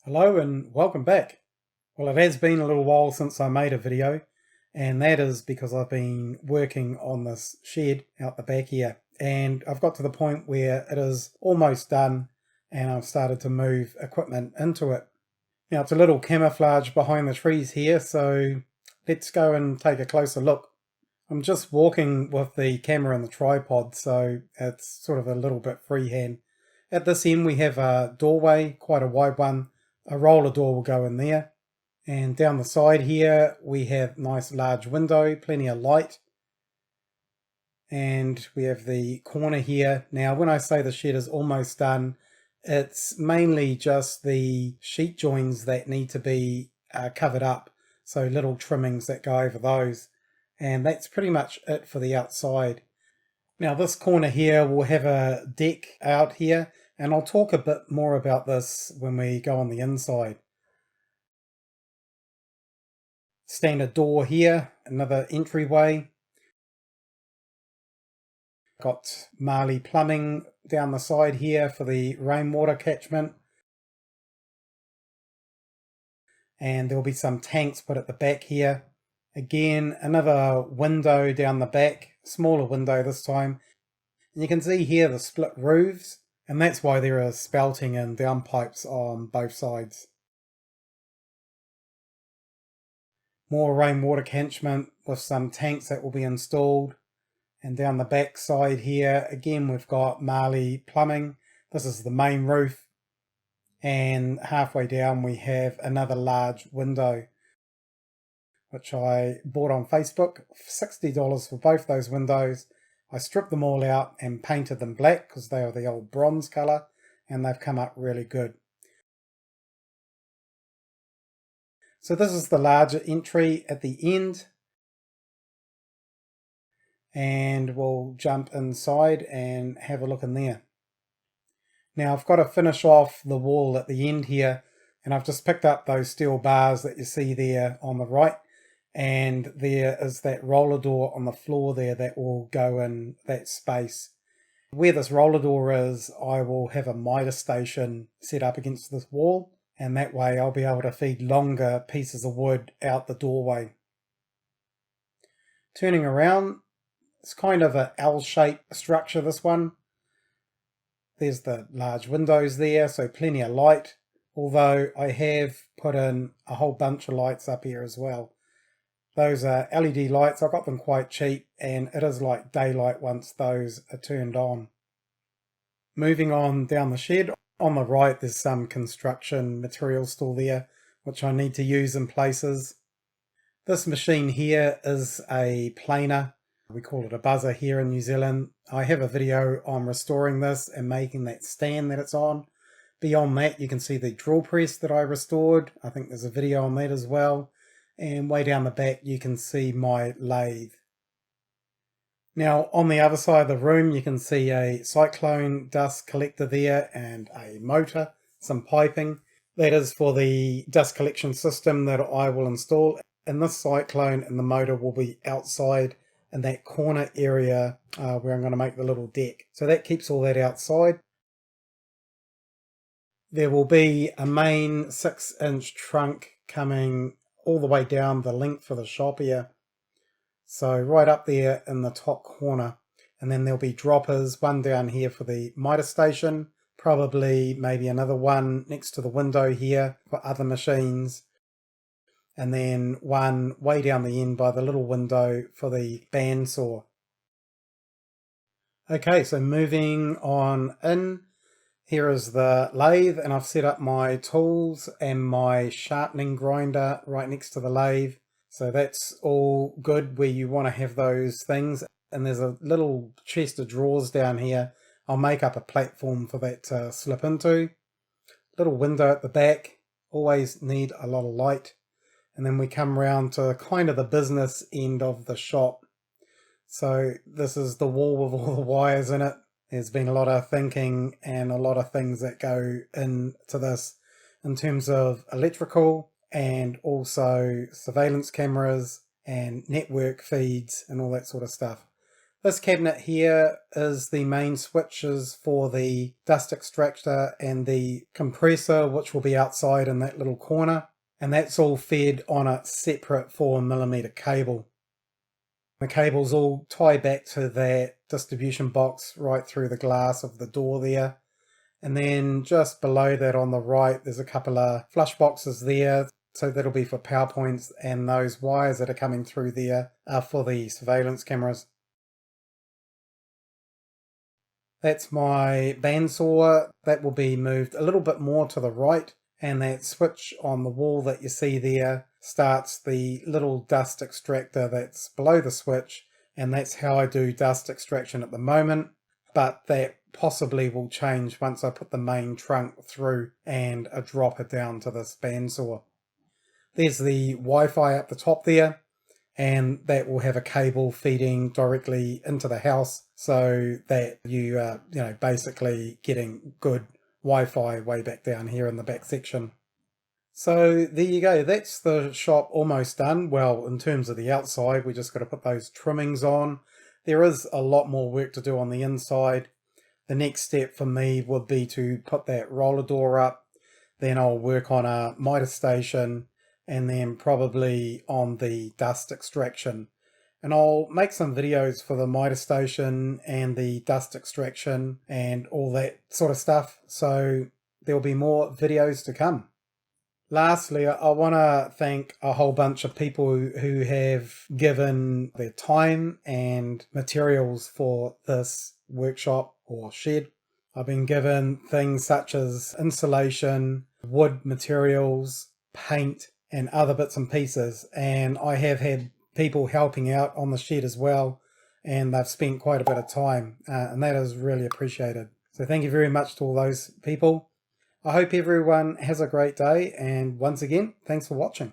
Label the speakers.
Speaker 1: Hello and welcome back. Well, it has been a little while since I made a video, and that is because I've been working on this shed out the back here, and I've got to the point where it is almost done and I've started to move equipment into it. Now it's a little camouflage behind the trees here, so let's go and take a closer look. I'm just walking with the camera and the tripod, so it's sort of a little bit freehand. At this end we have a doorway, quite a wide one. A roller door will go in there. And down the side here we have nice large window, plenty of light. And we have the corner here. Now when I say the shed is almost done, it's mainly just the sheet joins that need to be covered up. So little trimmings that go over those. And that's pretty much it for the outside. Now this corner here will have a deck out here, and I'll talk a bit more about this when we go on the inside. Standard door here, another entryway. Got Marley plumbing down the side here for the rainwater catchment. And there'll be some tanks put at the back here. Again, another window down the back, smaller window this time. And you can see here the split roofs, and that's why there are spouting and downpipes on both sides. More rainwater catchment with some tanks that will be installed. And down the back side here, again we've got Marley plumbing. This is the main roof. And halfway down we have another large window, which I bought on Facebook, $60 for both those windows. I stripped them all out and painted them black because they are the old bronze colour, and they've come up really good. So this is the larger entry at the end, and we'll jump inside and have a look in there. Now I've got to finish off the wall at the end here, and I've just picked up those steel bars that you see there on the right, and there is that roller door on the floor there that will go in that space. Where this roller door is, I will have a miter station set up against this wall, and that way I'll be able to feed longer pieces of wood out the doorway. Turning around, it's kind of a L-shaped structure, this one. There's the large windows there, so plenty of light, although I have put in a whole bunch of lights up here as well. Those are LED lights. I got them quite cheap, and it is like daylight once those are turned on. Moving on down the shed, on the right there's some construction material still there, which I need to use in places. This machine here is a planer. We call it a buzzer here in New Zealand. I have a video on restoring this and making that stand that it's on. Beyond that you can see the drill press that I restored. I think there's a video on that as well. And way down the back you can see my lathe. Now on the other side of the room you can see a cyclone dust collector there and a motor, some piping. That is for the dust collection system that I will install. And this cyclone and the motor will be outside in that corner area where I'm going to make the little deck. So that keeps all that outside. There will be a main 6-inch trunk coming all the way down the length of the shop here. So right up there in the top corner. And then there'll be droppers, one down here for the miter station, probably maybe another one next to the window here for other machines. And then one way down the end by the little window for the bandsaw. Okay, so moving on in, here is the lathe, and I've set up my tools and my sharpening grinder right next to the lathe. So that's all good where you want to have those things. And there's a little chest of drawers down here. I'll make up a platform for that to slip into. Little window at the back, always need a lot of light. And then we come round to kind of the business end of the shop. So this is the wall with all the wires in it. There's been a lot of thinking and a lot of things that go into this in terms of electrical and also surveillance cameras and network feeds and all that sort of stuff. This cabinet here is the main switches for the dust extractor and the compressor, which will be outside in that little corner. And that's all fed on a separate 4mm cable. The cables all tie back to that distribution box right through the glass of the door there. And then just below that on the right, there's a couple of flush boxes there. So that'll be for power points, and those wires that are coming through there are for the surveillance cameras. That's my bandsaw. That will be moved a little bit more to the right, and that switch on the wall that you see there starts the little dust extractor that's below the switch, and that's how I do dust extraction at the moment, but that possibly will change once I put the main trunk through and I drop it down to this bandsaw. There's the Wi-Fi up the top there, and that will have a cable feeding directly into the house so that you are basically getting good Wi-Fi way back down here in the back section. So there you go, that's the shop almost done. Well, in terms of the outside, we just got to put those trimmings on. There is a lot more work to do on the inside. The next step for me would be to put that roller door up. Then I'll work on a miter station, and then probably on the dust extraction. And I'll make some videos for the miter station and the dust extraction and all that sort of stuff. So there'll be more videos to come. Lastly, I want to thank a whole bunch of people who have given their time and materials for this workshop or shed. I've been given things such as insulation, wood materials, paint, and other bits and pieces, and I have had people helping out on the shed as well, and they've spent quite a bit of time, and that is really appreciated. So thank you very much to all those people. I hope everyone has a great day, and once again, thanks for watching.